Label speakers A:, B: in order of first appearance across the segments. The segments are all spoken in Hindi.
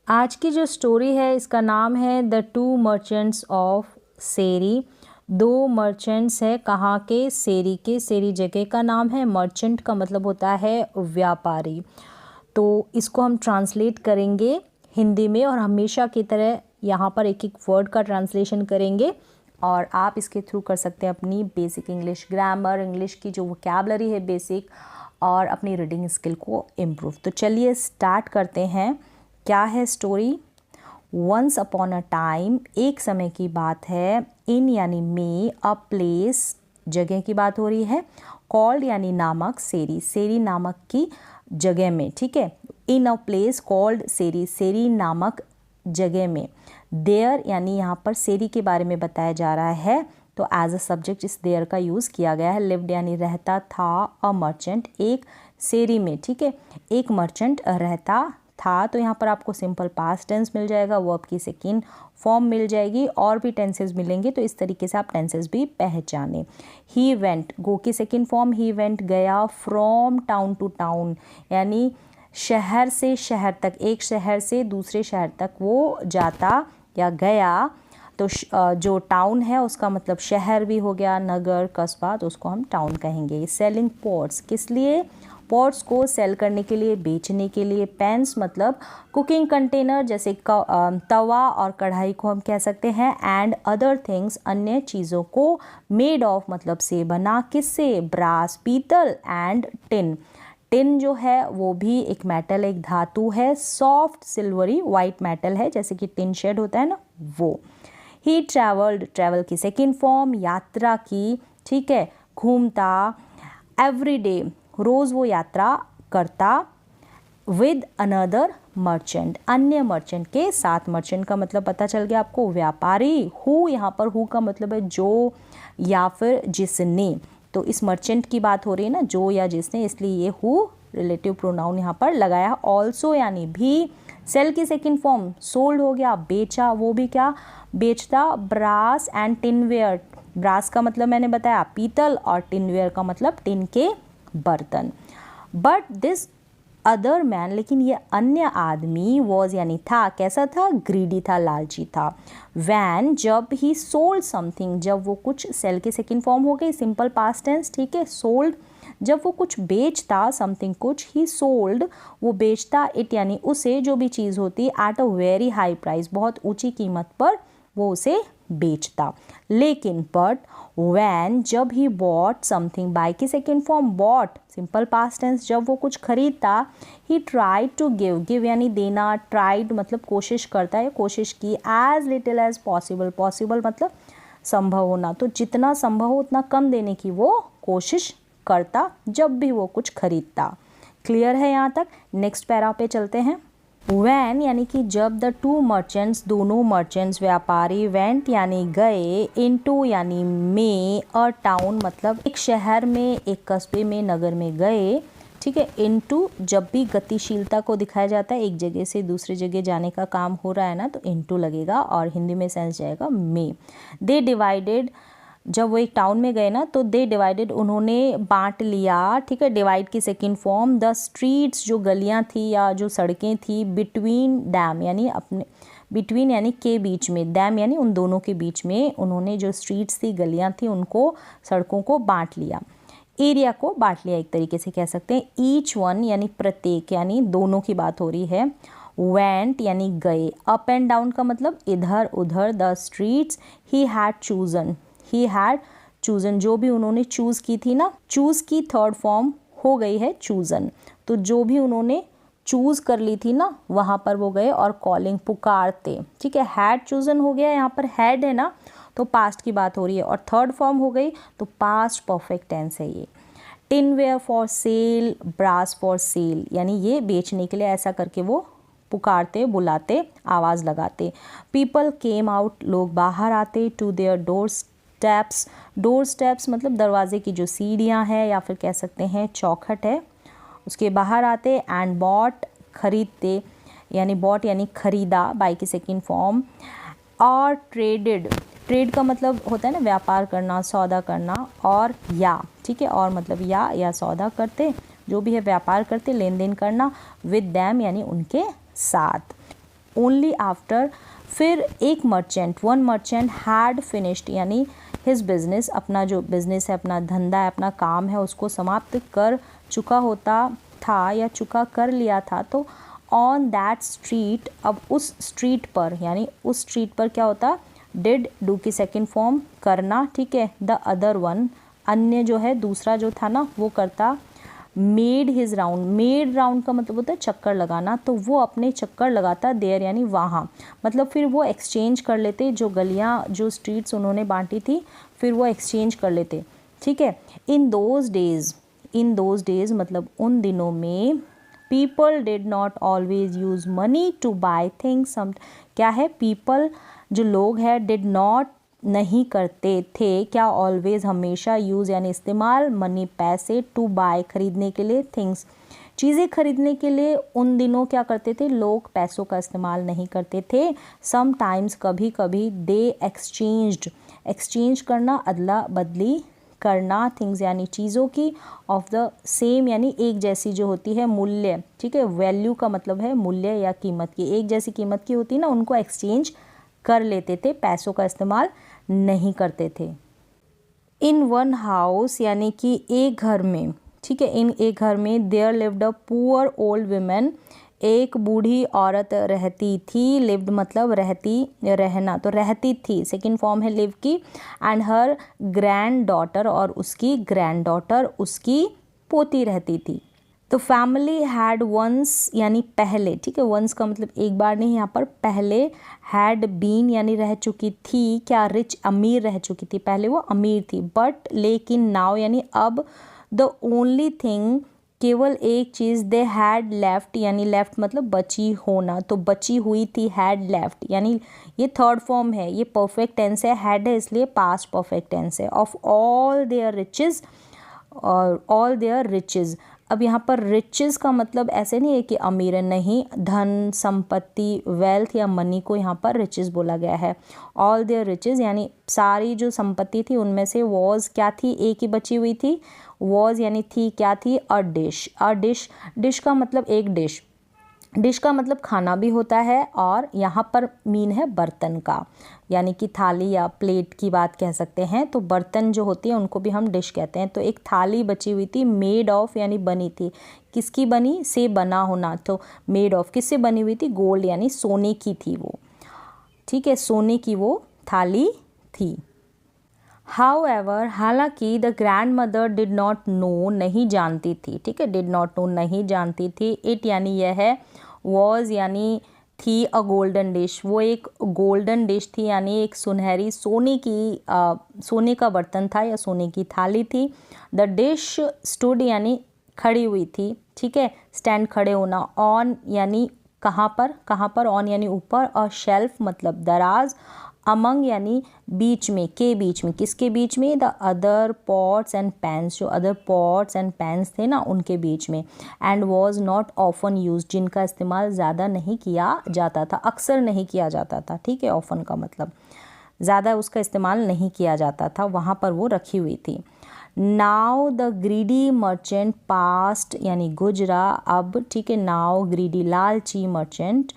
A: आज की जो स्टोरी है इसका नाम है द टू मर्चेंट्स ऑफ सेरी। दो मर्चेंट्स है, कहाँ के? सेरी के। सेरी जगह का नाम है। मर्चेंट का मतलब होता है व्यापारी। तो इसको हम ट्रांसलेट करेंगे हिंदी में और हमेशा की तरह यहाँ पर एक एक वर्ड का ट्रांसलेशन करेंगे और आप इसके थ्रू कर सकते हैं अपनी बेसिक इंग्लिश ग्रामर, इंग्लिश की जो वोकैबुलरी है बेसिक, और अपनी रीडिंग स्किल को इम्प्रूव। तो चलिए स्टार्ट करते हैं। क्या है story? Once upon a time, एक समय की बात है। इन यानी में, अ प्लेस जगह की बात हो रही है। कॉल्ड यानी नामक, सेरी सेरी नामक की जगह में, ठीक है। इन अ प्लेस कॉल्ड सेरी, सेरी नामक जगह में। देयर यानी यहाँ पर सेरी के बारे में बताया जा रहा है, तो एज अ सब्जेक्ट इस देयर का यूज़ किया गया है। लिव्ड यानी रहता था। अ मर्चेंट, एक सेरी में, ठीक है, एक मर्चेंट रहता था। तो यहाँ पर आपको सिंपल पास्ट टेंस मिल जाएगा, वर्ब की सेकेंड फॉर्म मिल जाएगी, और भी टेंसेस मिलेंगे, तो इस तरीके से आप टेंसेस भी पहचाने। ही वेंट, गो की सेकेंड फॉर्म ही वेंट, गया। फ्रॉम टाउन टू टाउन यानी शहर से शहर तक, एक शहर से दूसरे शहर तक वो जाता या गया। तो जो टाउन है उसका मतलब शहर भी हो गया, नगर, कस्बा, तो उसको हम टाउन कहेंगे। सेलिंग पॉट्स, किस लिए? पॉट्स को सेल करने के लिए, बेचने के लिए। पैंस मतलब कुकिंग कंटेनर, जैसे तवा और कढ़ाई को हम कह सकते हैं। एंड अदर थिंग्स, अन्य चीज़ों को। मेड ऑफ मतलब से बना, किससे? ब्रास, पीतल। एंड टिन, टिन जो है वो भी एक मेटल, एक धातु है। सॉफ्ट सिल्वरी वाइट मेटल है, जैसे कि टिन शेड होता है ना, वो। ही ट्रैवल्ड, ट्रैवल की सेकेंड फॉर्म, यात्रा की, ठीक है, घूमता। एवरी डे, रोज़ वो यात्रा करता। विद अनदर मर्चेंट, अन्य मर्चेंट के साथ। मर्चेंट का मतलब पता चल गया आपको, व्यापारी। हु, यहाँ पर हु का मतलब है जो या फिर जिसने। तो इस मर्चेंट की बात हो रही है ना, जो या जिसने, इसलिए ये हु रिलेटिव प्रोनाउन यहाँ पर लगाया। ऑल्सो यानी भी। सेल की सेकेंड फॉर्म, सोल्ड हो गया, बेचा, वो भी क्या बेचता? ब्रास एंड टिनवेयर, ब्रास का मतलब मैंने बताया पीतल, और टिनवेयर का मतलब टिन के बर्तन। बट दिस अदर मैन, लेकिन ये अन्य आदमी, वॉज यानी था, कैसा था? ग्रीडी था, लालची था। वैन, जब ही सोल्ड समथिंग, जब वो कुछ, सेल की सेकेंड फॉर्म हो गई, सिंपल पास्ट टेंस, ठीक है। सोल्ड, जब वो कुछ बेचता, समथिंग कुछ, ही सोल्ड वो बेचता, इट यानी उसे, जो भी चीज़ होती, at a very high price, बहुत ऊंची कीमत पर वो उसे बेचता। लेकिन बट वैन, जब ही बॉट समथिंग, बाय की second form bought, simple past tense, जब वो कुछ खरीदता। He tried to give, give यानी देना, ट्राइड मतलब कोशिश करता है, कोशिश की। As little as possible, possible मतलब संभव होना, तो जितना संभव हो उतना कम देने की वो कोशिश करता जब भी वो कुछ खरीदता। क्लियर है यहाँ तक? नेक्स्ट पैरा पे चलते हैं। वैन यानी कि जब, द टू मर्चेंट्स, दोनों मर्चेंट्स व्यापारी, वेंट यानी गए, इनटू यानी में, अ टाउन मतलब एक शहर में, एक कस्बे में, नगर में गए, ठीक है। इनटू जब भी गतिशीलता को दिखाया जाता है, एक जगह से दूसरी जगह जाने का काम हो रहा है ना, तो इनटू लगेगा और हिंदी में सेंस जाएगा में। दे डिवाइडेड, जब वो एक टाउन में गए ना, तो दे डिवाइडेड उन्होंने बांट लिया, ठीक है। डिवाइड की सेकेंड फॉर्म, द स्ट्रीट्स जो गलियां थी या जो सड़कें थी। बिटवीन डैम यानी अपने, बिटवीन यानी के बीच में, डैम यानी उन दोनों के बीच में, उन्होंने जो स्ट्रीट्स थी, गलियां थी, उनको, सड़कों को बांट लिया। एरिया को बांट लिया एक तरीके से कह सकते हैं। ईच वन यानी प्रत्येक, यानी दोनों की बात हो रही है। वेंट यानी गए। अप एंड डाउन का मतलब इधर उधर। The streets he had chosen, he had chosen, जो भी उन्होंने चूज़ की थी ना, चूज़ की थर्ड फॉर्म हो गई है चूजन, तो जो भी उन्होंने चूज़ कर ली थी ना, वहाँ पर वो गए। और कॉलिंग पुकारते, ठीक है। हैड चूजन हो गया, यहाँ पर हैड है ना, तो पास्ट की बात हो रही है, और थर्ड फॉर्म हो गई तो पास्ट परफेक्ट टेंस है ये। Tinware for sale, brass for sale, यानी ये बेचने के लिए, ऐसा करके वो पुकारते, बुलाते, आवाज़ लगाते। पीपल केम आउट, लोग बाहर आते। To their door steps, door steps मतलब दरवाजे की जो सीढ़ियाँ हैं, या फिर कह सकते हैं चौखट है, उसके बाहर आते। एंड बॉट, खरीदते, यानी बॉट यानी खरीदा, बाय की सेकेंड फॉर्म। और ट्रेडेड, ट्रेड का मतलब होता है ना व्यापार करना, सौदा करना। और या, ठीक है, और मतलब या सौदा करते, जो भी है व्यापार करते, लेन देन करना। विद दैम यानी उनके साथ। ओनली आफ्टर, फिर एक merchant, one merchant had finished यानी हिज बिजनेस, अपना जो बिजनेस है, अपना धंधा है, अपना काम है, उसको समाप्त कर चुका होता था या चुका कर लिया था। तो ऑन दैट स्ट्रीट, अब उस स्ट्रीट पर, यानी उस स्ट्रीट पर क्या होता, डिड डू की सेकेंड फॉर्म करना, ठीक है। द अदर वन, अन्य जो है दूसरा जो था ना वो करता, made his round, made round का मतलब होता है चक्कर लगाना, तो वो अपने चक्कर लगाता देयर यानी वहाँ, मतलब फिर वो एक्सचेंज कर लेते, जो गलियाँ जो स्ट्रीट्स उन्होंने बांटी थी फिर वो एक्सचेंज कर लेते, ठीक है। In those days, in those days मतलब उन दिनों में, people did not always use money to buy things, some क्या है, पीपल जो लोग हैं, डिड नॉट नहीं करते थे, क्या ऑलवेज हमेशा, यूज़ यानी इस्तेमाल, मनी पैसे, टू बाय खरीदने के लिए, थिंग्स चीज़ें खरीदने के लिए उन दिनों क्या करते थे लोग, पैसों का इस्तेमाल नहीं करते थे। सम टाइम्स कभी कभी, दे एक्सचेंज्ड, एक्सचेंज करना अदला बदली करना, थिंग्स यानी चीज़ों की, ऑफ द सेम यानी एक जैसी जो होती है, मूल्य, ठीक है। वैल्यू का मतलब है मूल्य या कीमत की, एक जैसी कीमत की होती है ना, उनको एक्सचेंज कर लेते थे, पैसों का इस्तेमाल नहीं करते थे। इन वन हाउस यानी कि एक घर में, ठीक है, इन एक घर में, there lived a poor old woman, एक बूढ़ी औरत रहती थी, लिव्ड मतलब रहती, रहना, तो रहती थी, सेकंड फॉर्म है लिव की, एंड हर ग्रैंड डॉटर, और उसकी ग्रैंड डॉटर, उसकी पोती रहती थी। तो फैमिली हैड वंस यानी पहले, ठीक है, वंस का मतलब एक बार नहीं, यहाँ पर पहले, हैड बीन यानी रह चुकी थी, क्या रिच अमीर रह चुकी थी, पहले वो अमीर थी, बट लेकिन नाउ यानी अब, द ओनली थिंग केवल एक चीज़, दे हैड लेफ्ट यानी लेफ्ट मतलब बची होना, तो बची हुई थी, हैड लेफ्ट यानी ये थर्ड फॉर्म है, ये परफेक्ट टेंस है, हैड है इसलिए पास्ट परफेक्ट टेंस है, ऑफ ऑल देयर रिचेज, और ऑल देयर रिचेज। अब यहाँ पर रिचेस का मतलब ऐसे नहीं है कि अमीर है, नहीं, धन संपत्ति, वेल्थ या मनी को यहाँ पर रिचेस बोला गया है। ऑल देयर रिचेस यानी सारी जो संपत्ति थी उनमें से वॉज क्या थी, एक ही बची हुई थी, वॉज यानी थी, क्या थी, अ डिश, अ डिश, डिश का मतलब एक डिश, डिश का मतलब खाना भी होता है, और यहाँ पर मीन है बर्तन का, यानी कि थाली या प्लेट की बात कह सकते हैं। तो बर्तन जो होती है उनको भी हम डिश कहते हैं। तो एक थाली बची हुई थी, मेड ऑफ यानी बनी थी, किसकी बनी, से बना होना, तो मेड ऑफ किससे बनी हुई थी, गोल्ड यानी सोने की थी वो, ठीक है, सोने की वो थाली थी। हाउएवर हालांकि, the grand mother did not know नहीं जानती थी, ठीक है, डिड नॉट नो नहीं जानती थी, इट यानी यह है, वॉज यानी थी, अ गोल्डन डिश वो एक गोल्डन डिश थी, यानी एक सुनहरी सोने की सोने का बर्तन था या सोने की थाली थी। द डिश स्टूड यानी खड़ी हुई थी, ठीक है, स्टैंड खड़े होना, ऑन यानी कहाँ पर, ऑन यानी ऊपर, और शेल्फ मतलब दराज, अमंग यानी बीच में, के बीच में, किसके बीच में, द अदर पॉट्स एंड पैंस, जो अदर पॉट्स एंड पैंस थे ना उनके बीच में, and was not often use जिनका इस्तेमाल ज़्यादा नहीं किया जाता था, अक्सर नहीं किया जाता था, ठीक है, ऑफन का मतलब ज़्यादा उसका इस्तेमाल नहीं किया जाता था, वहाँ पर वो रखी हुई थी। Now the greedy merchant past यानी गुजरा, अब, ठीक है, नाउ ग्रीडी लालची मर्चेंट,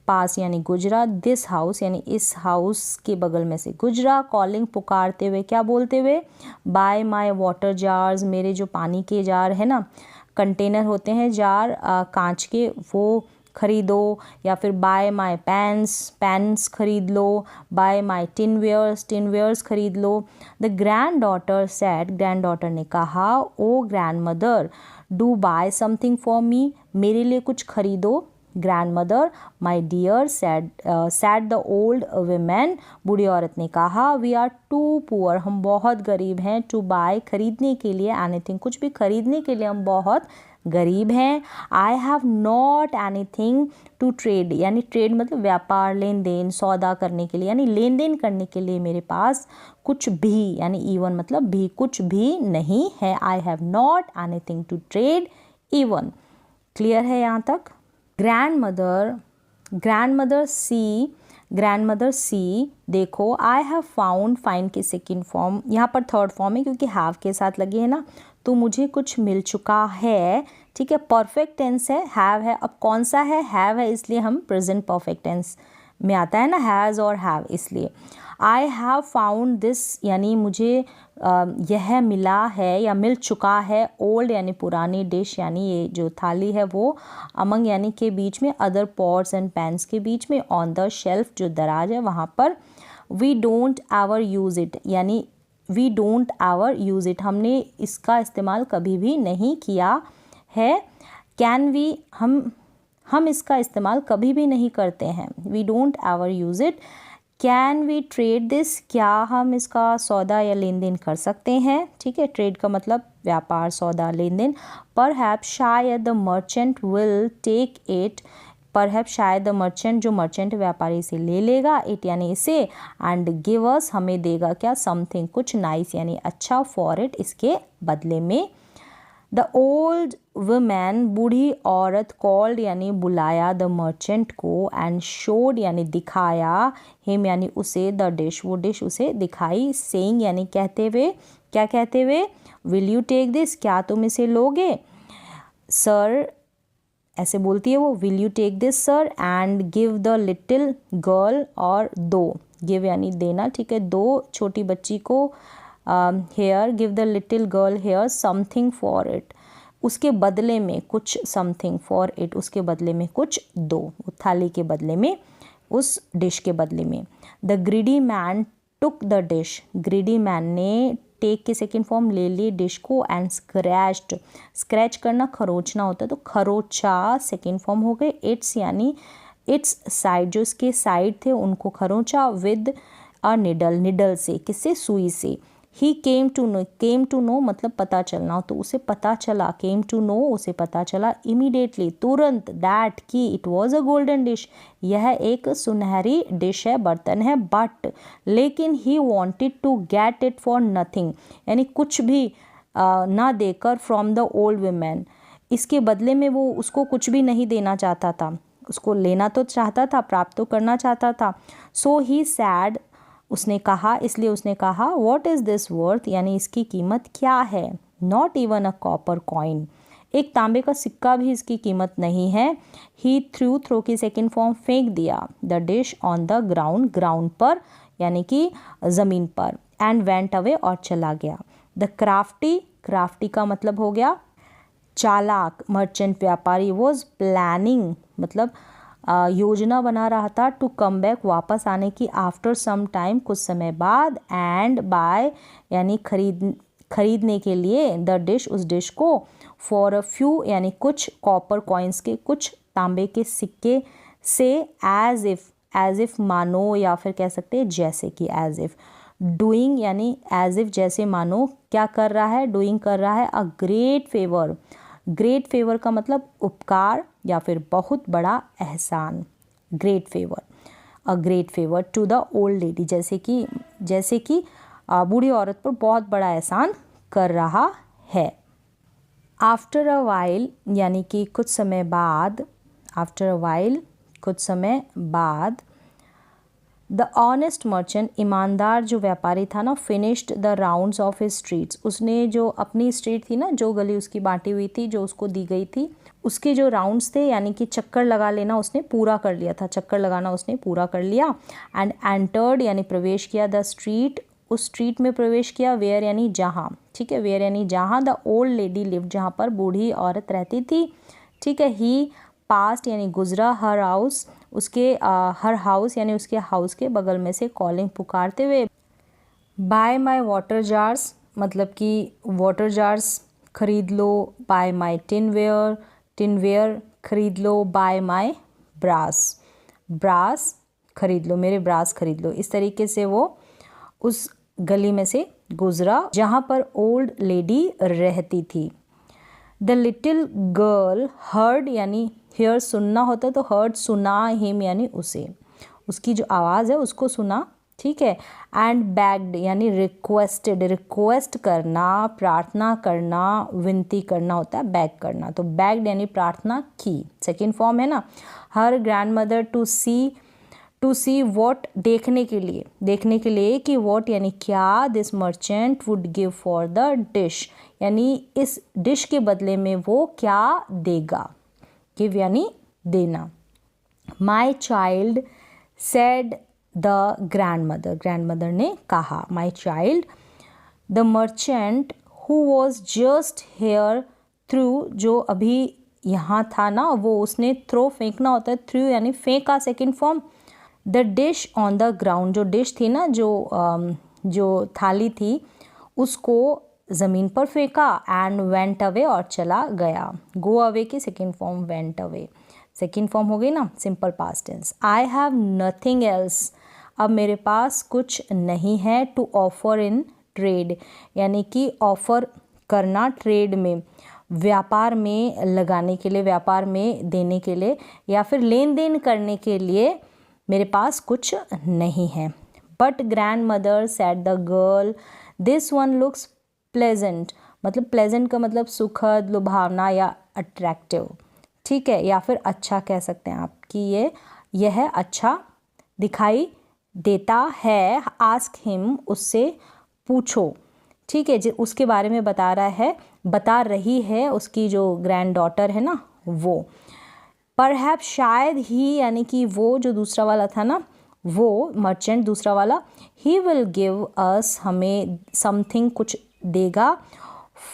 A: पास यानी गुजरा, दिस हाउस यानी इस हाउस के बगल में से गुजरा, कॉलिंग पुकारते हुए, क्या बोलते हुए, बाय माय वाटर जार्स, मेरे जो पानी के जार है ना, कंटेनर होते हैं जार कांच के, वो खरीदो, या फिर बाय माय पैंस खरीद लो, बाय माय टिनवेयर्स खरीद लो। The granddaughter said, granddaughter ने कहा, oh grandmother do buy something for me, मेरे लिए कुछ खरीदो। Grandmother, my dear said the old women, बूढ़ी औरत ने कहा, वी आर टू पुअर, हम बहुत गरीब हैं, टू बाय खरीदने के लिए, एनीथिंग कुछ भी खरीदने के लिए हम बहुत गरीब हैं। I have not anything to trade, यानी ट्रेड मतलब व्यापार, लेन देन, सौदा करने के लिए, यानी लेन देन करने के लिए मेरे पास कुछ भी, यानी इवन मतलब भी, कुछ भी नहीं है। I have not anything to trade even. Clear है यहाँ तक? ग्रैंडमदर सी, देखो, आई हैव फाउंड, फाइंड की सेकेंड फॉर्म, यहाँ पर थर्ड फॉर्म है क्योंकि हैव के साथ लगे है ना, तो मुझे कुछ मिल चुका है, ठीक है। परफेक्ट टेंस है, हैव है। अब कौन सा है? हैव है, इसलिए हम प्रेजेंट परफेक्ट टेंस में आता है ना, हैज़ और हैव, इसलिए। आई हैव फाउंड दिस, यानी मुझे यह मिला है या मिल चुका है, ओल्ड यानी पुरानी, डिश यानी ये जो थाली है वो, अमंग यानी के बीच में, अदर पॉट्स एंड पैन्स के बीच में, ऑन द शेल्फ जो दराज है वहाँ पर। We don't ever use it, यानी we don't ever use it, हमने इसका इस्तेमाल कभी भी नहीं किया है। कैन वी, हम इसका इस्तेमाल कभी भी नहीं करते हैं। We don't ever use it. Can we trade this, क्या हम इसका सौदा या लेन देन कर सकते हैं? ठीक है, ट्रेड का मतलब व्यापार, सौदा, लेन देन। परहैप्स शायद the merchant will take it, perhaps शायद द मर्चेंट, जो मर्चेंट व्यापारी से ले लेगा, इट यानी इसे, एंड गिव अस हमें देगा क्या, समथिंग कुछ, नाइस यानी अच्छा, फॉर इट इसके बदले में। द ओल्ड वुमैन, बूढ़ी औरत, कॉल्ड यानी बुलाया, द मर्चेंट को, एंड शोड यानी दिखाया, हिम यानी उसे, द डिश वो डिश उसे दिखाई, सेइंग यानी कहते हुए, क्या कहते हुए, विल यू टेक दिस, क्या तुम इसे लोगे, सर ऐसे बोलती है वो, will you take this sir, and give the little girl, और दो, गिव यानी देना, ठीक है, दो छोटी बच्ची को, here, give the little girl here something for it, उसके बदले में कुछ, समथिंग फॉर इट उसके बदले में कुछ दो, थाली के बदले में, उस डिश के बदले में। The greedy man took the dish, greedy man ने टेक की सेकेंड फॉर्म ले ली डिश को, एंड स्क्रैच्ड, स्क्रैच करना खरोचना होता है, तो खरोचा सेकेंड फॉर्म हो गए, इट्स यानी इट्स साइड, जो इसके साइड थे उनको खरोचा, विद अ निडल, निडल से, किससे, सुई से। ही केम टू नो मतलब पता चलना, तो उसे पता चला, केम टू नो उसे पता चला, इमीडिएटली तुरंत, दैट की, it was a golden dish यह एक सुनहरी डिश है, बर्तन है, बट लेकिन he wanted to get it for nothing, यानी कुछ भी ना देकर, फ्रॉम द ओल्ड वुमेन, इसके बदले में वो उसको कुछ भी नहीं देना चाहता था, उसको लेना तो चाहता था, प्राप्त तो करना चाहता था। सो ही सैड, उसने कहा, इसलिए उसने कहा, व्हाट इज़ दिस वर्थ, यानी इसकी कीमत क्या है, not even a copper coin, एक तांबे का सिक्का भी इसकी कीमत नहीं है। ही थ्रो की सेकेंड फॉर्म फेंक दिया, the dish on the ground, ground पर यानी कि ज़मीन पर, एंड वेंट अवे और चला गया। द क्राफ्टी का मतलब हो गया चालाक, मर्चेंट व्यापारी, वॉज प्लानिंग मतलब योजना बना रहा था, टू कम बैक वापस आने की, आफ्टर सम टाइम कुछ समय बाद, एंड बाय यानी खरीदने के लिए, द डिश उस डिश को, फॉर अ फ्यू यानी कुछ, कॉपर कॉइन्स के कुछ तांबे के सिक्के से, एज इफ मानो, या फिर कह सकते हैं जैसे कि, एज इफ, डूइंग यानी एज इफ जैसे मानो क्या कर रहा है, डूइंग कर रहा है, a great favour, great favour का मतलब उपकार या फिर बहुत बड़ा एहसान, great favour, a great favour to the old lady, जैसे कि बूढ़ी औरत पर बहुत बड़ा एहसान कर रहा है। आफ्टर अ वाइल यानी कि कुछ समय बाद, आफ्टर अ वाइल कुछ समय बाद, द ऑनेस्ट मर्चेंट ईमानदार जो व्यापारी था ना, finished the rounds of his streets, उसने जो अपनी स्ट्रीट थी ना, जो गली उसकी बांटी हुई थी, जो उसको दी गई थी, उसके जो राउंड्स थे यानी कि चक्कर लगा लेना उसने पूरा कर लिया था, चक्कर लगाना उसने पूरा कर लिया। एंड एंटर्ड यानी प्रवेश किया, द स्ट्रीट उस स्ट्रीट में प्रवेश किया, वेयर यानी जहाँ, ठीक है, वेयर यानी जहाँ, द ओल्ड लेडी लिव जहाँ पर बूढ़ी औरत रहती थी, ठीक है। ही पास्ट यानी गुजरा, हर हाउस उसके हर हाउस यानी उसके हाउस के बगल में से, कॉलिंग पुकारते हुए, बाय माई वाटर जार्स मतलब कि वाटर जार्स खरीद लो, बाय माई टिनवेयर खरीद लो, बाय माई ब्रास खरीद लो, मेरे ब्रास खरीद लो। इस तरीके से वो उस गली में से गुजरा जहाँ पर ओल्ड लेडी रहती थी। द लिटिल गर्ल हर्ड यानी हेयर सुनना होता तो हर्ड सुना, हिम यानी उसे, उसकी जो आवाज़ है उसको सुना, ठीक है। एंड बैग्ड यानी रिक्वेस्टेड, रिक्वेस्ट करना, प्रार्थना करना, विनती करना होता है बैग करना, तो बैग्ड यानी प्रार्थना की, सेकेंड फॉर्म है ना। हर grandmother to see to see what, देखने के लिए कि वॉट यानी क्या, this merchant would give for the dish, यानी इस डिश के बदले में वो क्या देगा, गिव यानी देना। My child said the grandmother ने कहा, my child, the merchant who was just here through, जो अभी यहाँ था ना, वो उसने थ्रो फेंकना होता है, थ्रू यानी फेंका second form, the dish on the ground, जो डिश थी ना, जो थाली थी उसको ज़मीन पर फेंका, एंड वेंट अवे, और चला गया। गो अवे की second form went away, second form हो गई ना simple past tense. I have nothing else, अब मेरे पास कुछ नहीं है, टू ऑफर इन ट्रेड, यानी कि ऑफर करना ट्रेड में, व्यापार में लगाने के लिए, व्यापार में देने के लिए, या फिर लेन देन करने के लिए मेरे पास कुछ नहीं है। But grand mother said the girl, this one looks pleasant, मतलब प्लेजेंट का मतलब सुखद, लुभावना या अट्रैक्टिव, ठीक है, या फिर अच्छा कह सकते हैं आप कि यह अच्छा दिखाई देता है। आस्क हिम, उससे पूछो, ठीक है, जो उसके बारे में बता रही है उसकी जो ग्रैंड डॉटर है ना वो। परहैप्स, शायद ही, यानी कि वो जो दूसरा वाला था ना, वो मर्चेंट दूसरा वाला, ही विल गिव अस, हमें समथिंग कुछ देगा,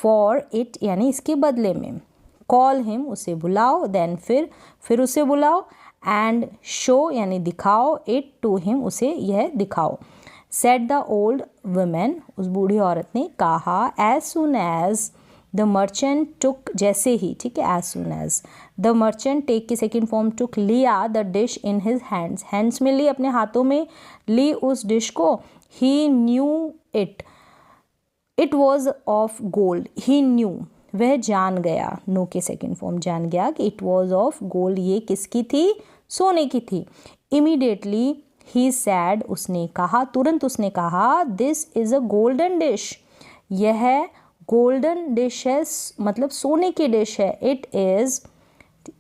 A: फॉर इट यानी इसके बदले में। कॉल हिम, उसे बुलाओ, देन फिर उसे बुलाओ, एंड शो यानी दिखाओ, इट टू हिम, उसे यह दिखाओ। सेड द ओल्ड वुमेन, उस बूढ़ी औरत ने कहा, as soon as the merchant took, जैसे ही, ठीक है, as soon as the merchant, take की सेकेंड फॉर्म टुक, लिया the dish in his hands, hands में ली, अपने हाथों में ली उस डिश को। He knew it was of gold, he knew, वह जान गया, नो के सेकेंड फॉर्म, जान गया कि इट वॉज ऑफ गोल्ड, ये किसकी थी, सोने की थी। इमीडिएटली ही सैड, उसने कहा, तुरंत उसने कहा, this is a golden dish, यह गोल्डन डिश है, मतलब सोने की डिश है।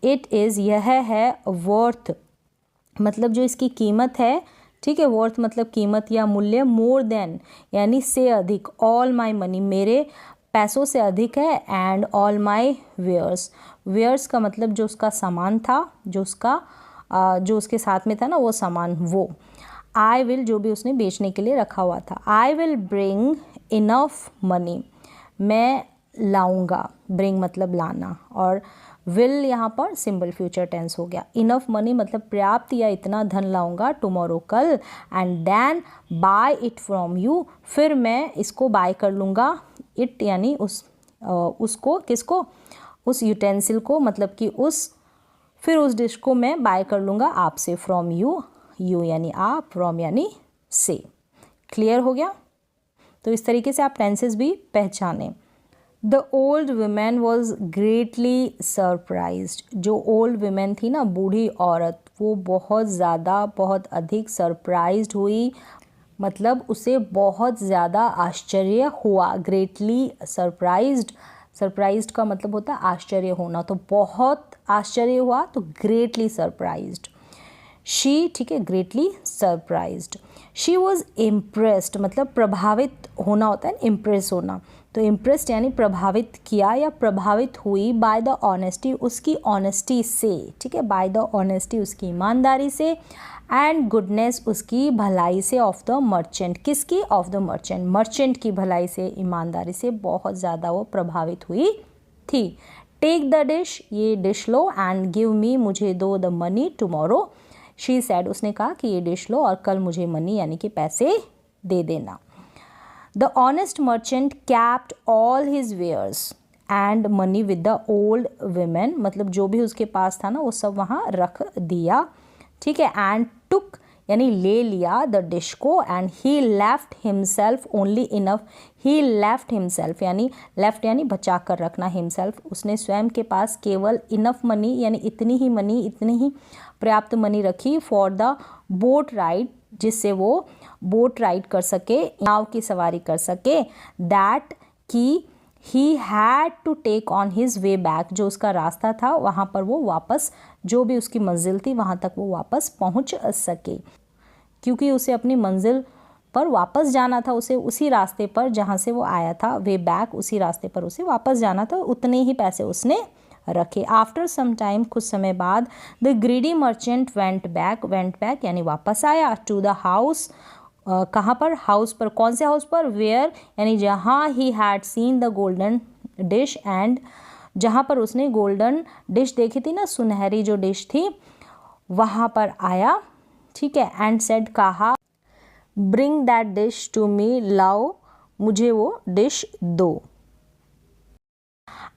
A: इट इज़ यह है, वर्थ मतलब जो इसकी कीमत है, ठीक है, वर्थ मतलब कीमत या मूल्य, मोर देन यानी से अधिक, ऑल माई मनी, मेरे पैसों से अधिक है, एंड ऑल माई वेयर्स का मतलब जो उसका सामान था, जो उसके साथ में था ना वो सामान, वो। आई विल, जो भी उसने बेचने के लिए रखा हुआ था। I will bring enough money, मैं लाऊंगा, ब्रिंग मतलब लाना, और विल यहाँ पर सिंपल फ्यूचर टेंस हो गया। इनफ मनी मतलब पर्याप्त या इतना धन लाऊंगा, टुमारो कल, and then buy it from you, फिर मैं इसको बाय कर लूँगा, इट यानी उसको, किसको, उस यूटेंसिल को, मतलब कि फिर उस डिश को मैं बाय कर लूँगा आपसे, फ्रॉम यू, यू यानी आप, फ्रॉम यानी से। क्लियर हो गया? तो इस तरीके से आप टेंसेस भी पहचानें। The old women was greatly surprised, जो ओल्ड वुमेन थी ना, बूढ़ी औरत, वो बहुत अधिक सरप्राइज्ड हुई, मतलब उसे बहुत ज़्यादा आश्चर्य हुआ। ग्रेटली सरप्राइज्ड का मतलब होता है आश्चर्य होना, तो बहुत आश्चर्य हुआ, तो ग्रेटली सरप्राइज्ड। शी, ठीक है, greatly surprised. She was impressed, मतलब प्रभावित होना होता है, इम्प्रेस होना, तो इम्प्रेस्ड यानी प्रभावित किया या प्रभावित हुई, बाय द ऑनेस्टी, उसकी ऑनेस्टी से, ठीक है, बाय द ऑनेस्टी, उसकी ईमानदारी से, एंड गुडनेस, उसकी भलाई से, ऑफ द मर्चेंट, किसकी, ऑफ द मर्चेंट, मर्चेंट की भलाई से, ईमानदारी से बहुत ज़्यादा वो प्रभावित हुई थी। टेक द डिश, ये dish low, and give me, मुझे दो, the money tomorrow, she said, उसने कहा कि ये डिश लो और कल मुझे मनी यानी कि पैसे दे देना। The honest merchant kept all his wares and money with the old woman, मतलब जो भी उसके पास था ना वो सब वहाँ रख दिया, ठीक है, एंड टुक यानी ले लिया, द डिश को, and he left himself only enough, he left himself यानी लेफ्ट यानी बचा कर रखना, हिमसेल्फ उसने स्वयं के पास केवल इनफ मनी यानी इतनी ही पर्याप्त मनी रखी, फॉर द बोट राइड, जिससे वो बोट राइड कर सके, नाव की सवारी कर सके, दैट की he had to take on his way back, जो उसका रास्ता था वहाँ पर वो वापस, जो भी उसकी मंजिल थी वहाँ तक वो वापस पहुँच सके, क्योंकि उसे अपनी मंजिल पर वापस जाना था, उसे उसी रास्ते पर जहाँ से वो आया था, वे बैक, उसी रास्ते पर उसे वापस जाना था, उतने ही पैसे उसने रखे। आफ्टर सम टाइम, कुछ समय बाद, the greedy merchant went back यानी वापस आया, टू द हाउस, कहाँ पर, हाउस पर, कौन से हाउस पर, वेयर यानी जहाँ he had seen the golden dish and, जहाँ पर उसने गोल्डन डिश देखी थी ना, सुनहरी जो डिश थी, वहाँ पर आया, ठीक है। एंड सेड, कहा, bring that dish to me, लाओ मुझे वो डिश दो।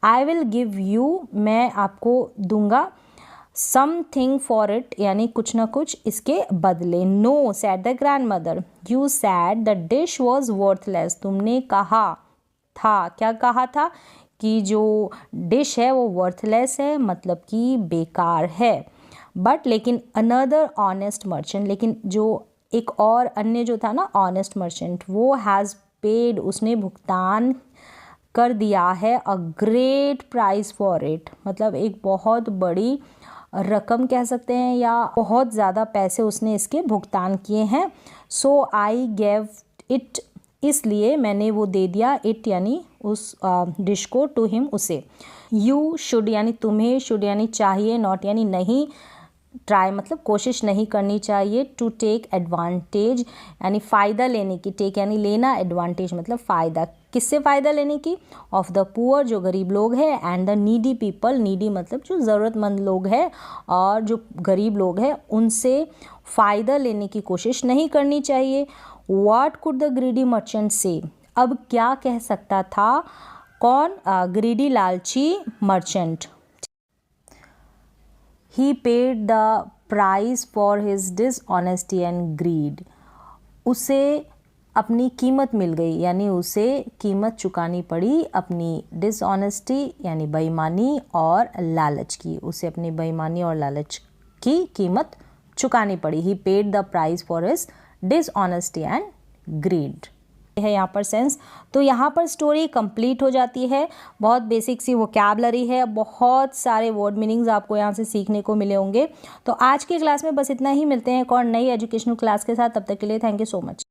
A: आई विल गिव यू, मैं आपको दूंगा, समथिंग फॉर इट यानी कुछ ना कुछ इसके बदले। No, said the grandmother, you said the dish was worthless, तुमने कहा था, क्या कहा था, कि जो डिश है वो वर्थलेस है, मतलब कि बेकार है। बट लेकिन अनदर ऑनेस्ट मर्चेंट, लेकिन जो एक और अन्य जो था ना ऑनेस्ट मर्चेंट, वो हैज़ पेड, उसने भुगतान कर दिया है, a great price for it, मतलब एक बहुत बड़ी रकम कह सकते हैं, या बहुत ज़्यादा पैसे उसने इसके भुगतान किए हैं। सो आई गेव इट, इसलिए मैंने वो दे दिया, इट यानी उस डिश को, टू हिम, उसे। यू शुड यानी तुम्हें, शुड यानी चाहिए, नॉट यानी नहीं, ट्राई मतलब कोशिश नहीं करनी चाहिए, टू टेक एडवांटेज यानी फ़ायदा लेने की, टेक यानी लेना, एडवांटेज मतलब फ़ायदा, किससे फ़ायदा लेने की, ऑफ द पुअर जो गरीब लोग हैं, and the needy people, needy मतलब जो ज़रूरतमंद लोग हैं, और जो गरीब लोग हैं उनसे फ़ायदा लेने की कोशिश नहीं करनी चाहिए। What could the greedy merchant से, अब क्या कह सकता था कौन, ग्रीडी लालची merchant. He paid the price for his dishonesty and greed. उसे अपनी कीमत मिल गई, यानी उसे कीमत चुकानी पड़ी अपनी डिसऑनेस्टी यानी बेईमानी और लालच की, उसे अपनी बेईमानी और लालच की कीमत चुकानी पड़ी। He paid the price for his dishonesty and greed है यहाँ पर सेंस। तो यहाँ पर स्टोरी कंप्लीट हो जाती है। बहुत बेसिक सी वोकैबलरी है, बहुत सारे वर्ड मीनिंग्स आपको यहाँ से सीखने को मिले होंगे। तो आज की क्लास में बस इतना ही, मिलते हैं एक और नई एजुकेशनल क्लास के साथ, तब तक के लिए थैंक यू सो मच।